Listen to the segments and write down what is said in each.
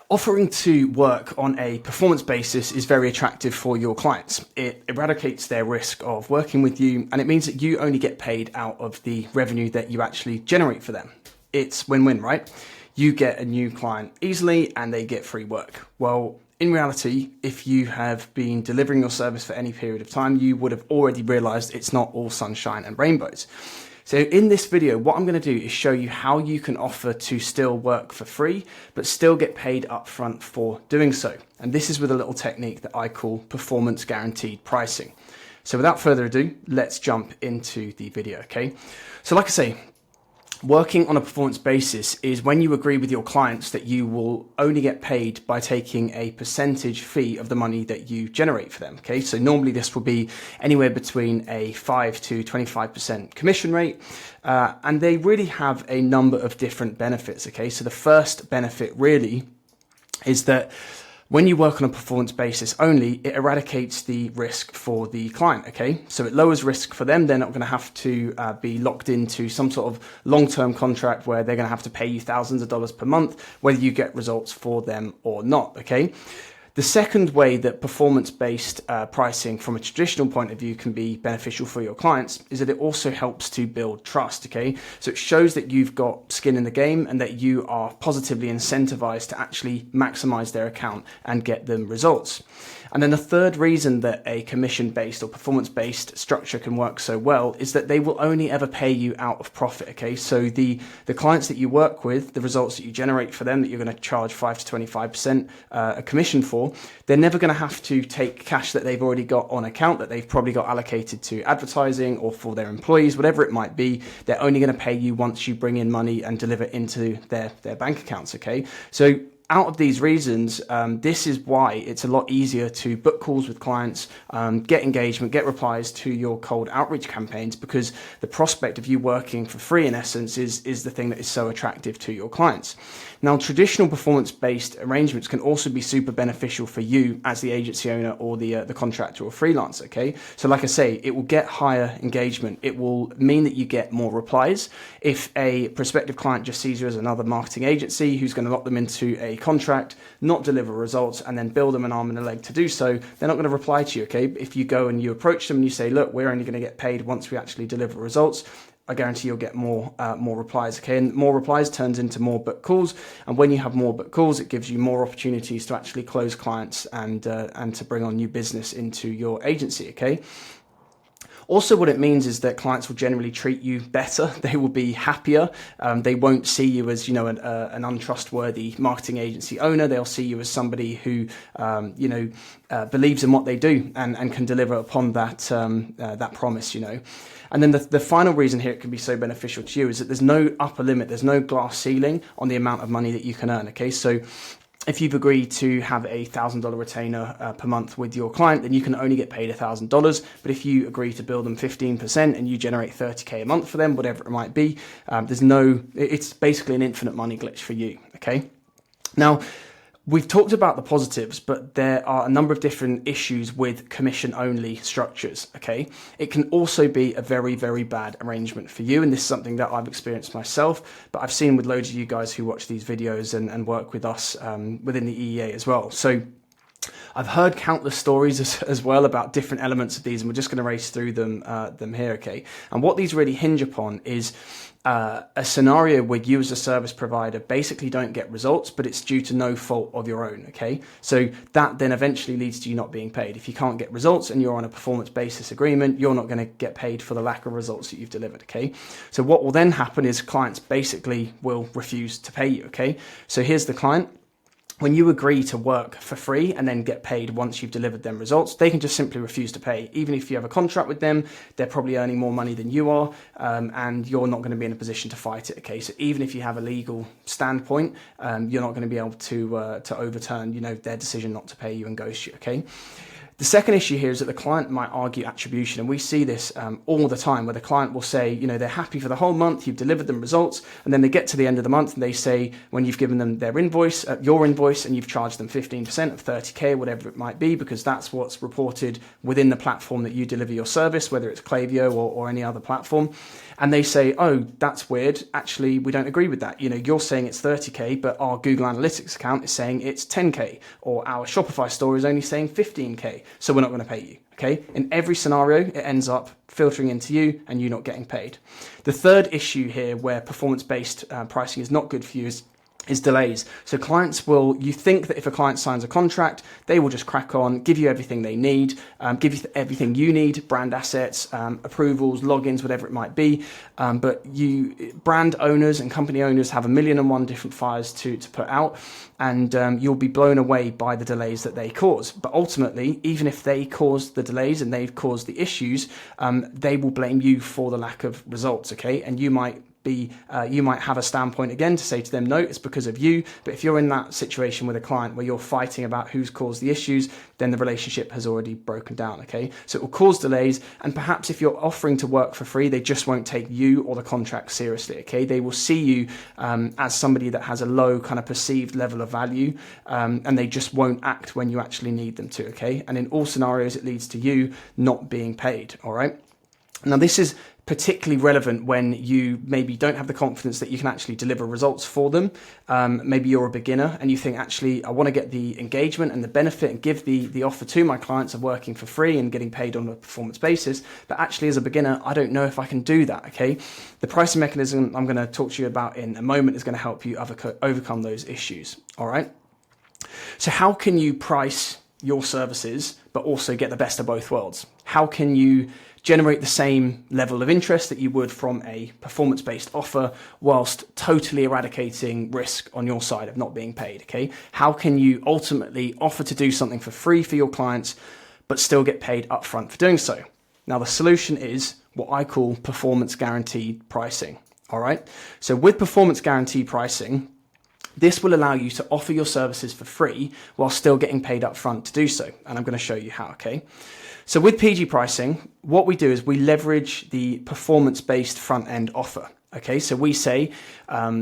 Offering to work on a performance basis is very attractive for your clients. It eradicates their risk of working with you, and it means that you only get paid out of the revenue that you actually generate for them. It's win-win, right? You get a new client easily and they get free work. Well, in reality, if you have been delivering your service for any period of time, you would have already realized it's not all sunshine and rainbows. So in this video, what I'm going to do is show you how you can offer to still work for free, but still get paid upfront for doing so. And this is with a little technique that I call performance guaranteed pricing. So without further ado, let's jump into the video, okay? So like I say, working on a performance basis is when you agree with your clients that you will only get paid by taking a percentage fee of the money that you generate for them, okay? So normally this will be anywhere between a 5 to 25% commission rate, and they really have a number of different benefits, okay? So the first benefit really is that when you work on a performance basis only, it eradicates the risk for the client, okay? So it lowers risk for them. They're not going to have to be locked into some sort of long-term contract where they're going to have to pay you thousands of dollars per month, whether you get results for them or not, okay? The second way that performance-based pricing from a traditional point of view can be beneficial for your clients is that it also helps to build trust, okay? So it shows that you've got skin in the game and that you are positively incentivized to actually maximize their account and get them results. And then the third reason that a commission-based or performance-based structure can work so well is that they will only ever pay you out of profit, okay? So the clients that you work with, the results that you generate for them that you're going to charge 5 to 25% a commission for, they're never going to have to take cash that they've already got on account that they've probably got allocated to advertising or for their employees, whatever it might be. They're only going to pay you once you bring in money and deliver into their bank accounts, okay? So out of these reasons, this is why it's a lot easier to book calls with clients, get engagement, get replies to your cold outreach campaigns, because the prospect of you working for free, in essence, is the thing that is so attractive to your clients. Now, traditional performance-based arrangements can also be super beneficial for you as the agency owner or the contractor or freelancer, okay? So like I say, it will get higher engagement. It will mean that you get more replies. If a prospective client just sees you as another marketing agency who's going to lock them into a contract, not deliver results, and then bill them an arm and a leg to do so, they're not going to reply to you, okay? If you go and you approach them and you say, look, we're only going to get paid once we actually deliver results, I guarantee you'll get more replies, okay? And more replies turns into more book calls, and when you have more book calls, it gives you more opportunities to actually close clients and to bring on new business into your agency, okay? Also, what it means is that clients will generally treat you better. They will be happier. They won't see you as, an untrustworthy marketing agency owner. They'll see you as somebody who, believes in what they do and can deliver upon that promise, And then the final reason here it can be so beneficial to you is that there's no upper limit. There's no glass ceiling on the amount of money that you can earn, okay? So if you've agreed to have a $1,000 retainer per month with your client, then you can only get paid $1,000. But if you agree to bill them 15% and you generate $30K a month for them, whatever it might be, it's basically an infinite money glitch for you, okay? Now, we've talked about the positives, but there are a number of different issues with commission-only structures, okay? It can also be a very, very bad arrangement for you, and this is something that I've experienced myself, but I've seen with loads of you guys who watch these videos and work with us within the EEA as well. So I've heard countless stories as well about different elements of these, and we're just going to race through them here, okay? And what these really hinge upon is a scenario where you as a service provider basically don't get results, but it's due to no fault of your own, okay? So that then eventually leads to you not being paid. If you can't get results and you're on a performance basis agreement, you're not going to get paid for the lack of results that you've delivered, okay? So what will then happen is clients basically will refuse to pay you, okay? So here's the client. When you agree to work for free and then get paid once you've delivered them results, they can just simply refuse to pay. Even if you have a contract with them, they're probably earning more money than you are, and you're not going to be in a position to fight it, okay? So even if you have a legal standpoint, you're not going to be able to overturn, their decision not to pay you and ghost you, okay? The second issue here is that the client might argue attribution, and we see this all the time, where the client will say, they're happy for the whole month, you've delivered them results, and then they get to the end of the month and they say, when you've given them their invoice, your invoice, and you've charged them 15% of 30K, whatever it might be, because that's what's reported within the platform that you deliver your service, whether it's Klaviyo or any other platform. And they say, oh, that's weird. Actually, we don't agree with that. You're saying it's 30K, but our Google Analytics account is saying it's 10K, or our Shopify store is only saying 15K. So we're not going to pay you. Okay. In every scenario, it ends up filtering into you and you not getting paid. The third issue here where performance-based pricing is not good for you is delays. So you think that if a client signs a contract, they will just crack on, give you everything they need, give you everything you need, brand assets, approvals, logins, whatever it might be. But brand owners and company owners have 1,000,001 different fires to put out, and you'll be blown away by the delays that they cause. But ultimately, even if they caused the delays and they've caused the issues, they will blame you for the lack of results. Okay. And you might have a standpoint again to say to them, no, it's because of you. But if you're in that situation with a client where you're fighting about who's caused the issues, then the relationship has already broken down. Okay. So it will cause delays. And perhaps if you're offering to work for free, they just won't take you or the contract seriously. Okay. They will see you as somebody that has a low kind of perceived level of value, and they just won't act when you actually need them to. Okay. And in all scenarios, it leads to you not being paid. All right. Now, this is particularly relevant when you maybe don't have the confidence that you can actually deliver results for them. Maybe you're a beginner and you think, actually, I want to get the engagement and the benefit and give the offer to my clients of working for free and getting paid on a performance basis. But actually, as a beginner, I don't know if I can do that. Okay. The pricing mechanism I'm going to talk to you about in a moment is going to help you overcome those issues. All right. So how can you price your services, but also get the best of both worlds? How can you generate the same level of interest that you would from a performance-based offer whilst totally eradicating risk on your side of not being paid? Okay. How can you ultimately offer to do something for free for your clients, but still get paid upfront for doing so? Now, the solution is what I call performance guaranteed pricing. All right. So with performance guaranteed pricing, this will allow you to offer your services for free while still getting paid upfront to do so. And I'm going to show you how. Okay. So with PG pricing, what we do is we leverage the performance-based front-end offer. Okay, so we say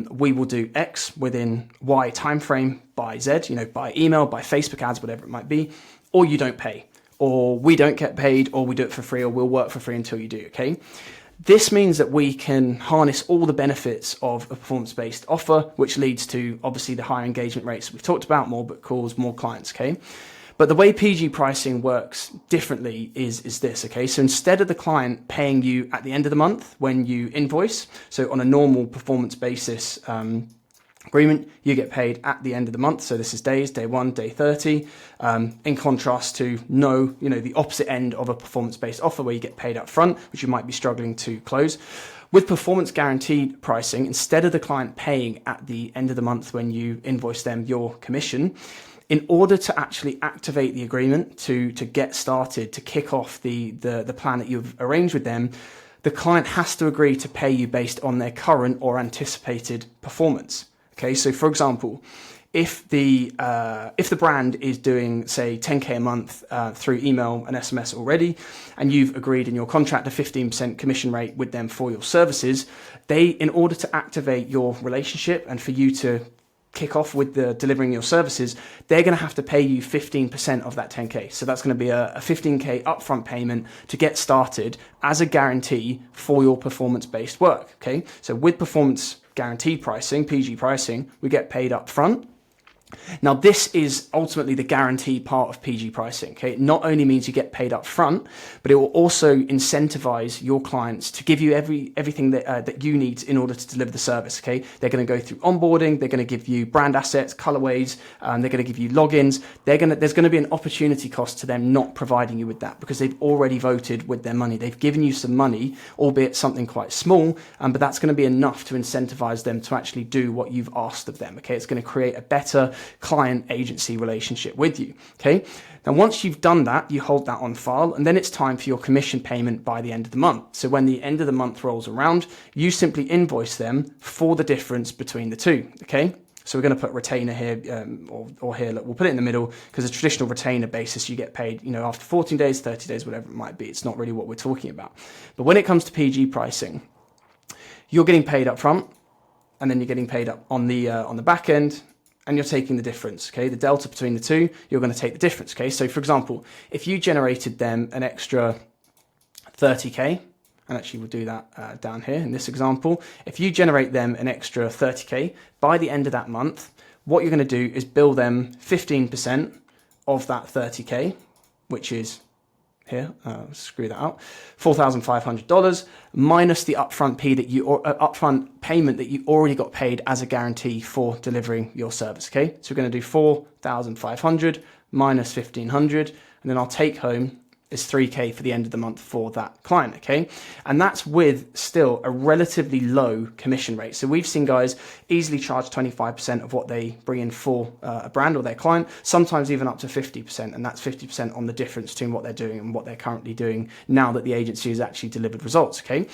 we will do X within Y timeframe by Z, by email, by Facebook ads, whatever it might be, or you don't pay, or we don't get paid, or we do it for free, or we'll work for free until you do. Okay. This means that we can harness all the benefits of a performance-based offer, which leads to obviously the higher engagement rates we've talked about more, but calls more clients. Okay. But the way PG pricing works differently is this, okay? So instead of the client paying you at the end of the month when you invoice, so on a normal performance basis agreement, you get paid at the end of the month. So this is day 1, day 30, in contrast to the opposite end of a performance-based offer where you get paid up front, which you might be struggling to close. With performance guaranteed pricing, instead of the client paying at the end of the month when you invoice them your commission, in order to actually activate the agreement, to get started, to kick off the plan that you've arranged with them, the client has to agree to pay you based on their current or anticipated performance. Okay, so for example, if the brand is doing, say, 10K a month through email and SMS already, and you've agreed in your contract a 15% commission rate with them for your services, in order to activate your relationship and for you to kick off with delivering your services, they're going to have to pay you 15% of that 10K. So that's going to be a 15K upfront payment to get started as a guarantee for your performance-based work. Okay. So with performance guaranteed pricing, PG pricing, we get paid upfront. Now, this is ultimately the guaranteed part of PG pricing. Okay, it not only means you get paid up front, but it will also incentivize your clients to give you everything that you need in order to deliver the service. Okay, they're going to go through onboarding, they're going to give you brand assets, colorways, they're going to give you logins. There's going to be an opportunity cost to them not providing you with that because they've already voted with their money. They've given you some money, albeit something quite small, but that's going to be enough to incentivize them to actually do what you've asked of them. Okay, it's going to create a better client agency relationship with you. Okay. Now, once you've done that, you hold that on file, and then it's time for your commission payment by the end of the month. So when the end of the month rolls around, you simply invoice them for the difference between the two. Okay. So we're going to put retainer here, or here, look, we'll put it in the middle, because a traditional retainer basis, you get paid, after 14 days, 30 days, whatever it might be. It's not really what we're talking about. But when it comes to PG pricing, you're getting paid up front, and then you're getting paid up on the back end, and you're taking the difference, okay? The delta between the two, you're going to take the difference, okay? So for example, if you generated them an extra 30K, and actually we'll do that down here in this example. If you generate them an extra 30K, by the end of that month, what you're going to do is bill them 15% of that 30K, which is here, screw that out, $4,500 minus the upfront upfront payment that you already got paid as a guarantee for delivering your service, okay? So we're going to do 4,500 minus 1,500, and then our take home is 3K for the end of the month for that client, okay? And that's with still a relatively low commission rate. So we've seen guys easily charge 25% of what they bring in for a brand or their client, sometimes even up to 50%, and that's 50% on the difference between what they're doing and what they're currently doing now that the agency has actually delivered results, okay?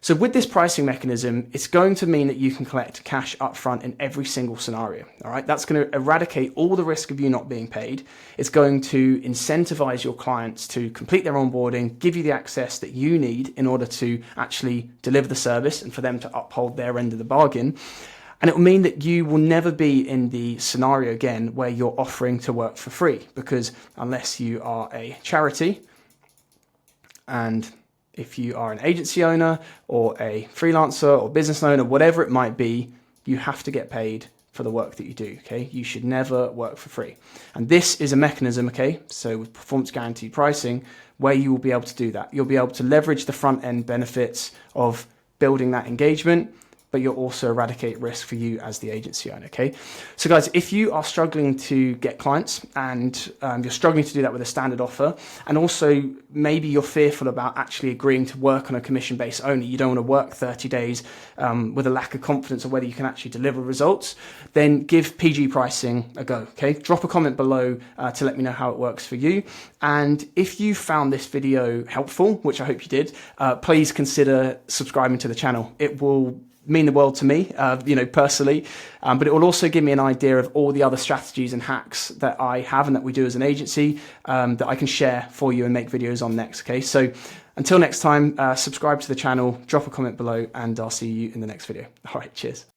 So with this pricing mechanism, it's going to mean that you can collect cash upfront in every single scenario, all right? That's going to eradicate all the risk of you not being paid. It's going to incentivize your clients to complete their onboarding, give you the access that you need in order to actually deliver the service and for them to uphold their end of the bargain. And it will mean that you will never be in the scenario again where you're offering to work for free, because unless you are a charity, and if you are an agency owner or a freelancer or business owner, whatever it might be, you have to get paid for the work that you do, okay? You should never work for free. And this is a mechanism, okay? So with performance guaranteed pricing, where you will be able to do that. You'll be able to leverage the front end benefits of building that engagement, but you'll also eradicate risk for you as the agency owner, okay? So guys, if you are struggling to get clients and you're struggling to do that with a standard offer, and also maybe you're fearful about actually agreeing to work on a commission base only, you don't want to work 30 days with a lack of confidence of whether you can actually deliver results, then give PG pricing a go, okay? Drop a comment below to let me know how it works for you. And if you found this video helpful, which I hope you did, please consider subscribing to the channel. It will mean the world to me, personally, but it will also give me an idea of all the other strategies and hacks that I have and that we do as an agency that I can share for you and make videos on next, okay? So until next time, subscribe to the channel, drop a comment below, and I'll see you in the next video. All right, cheers.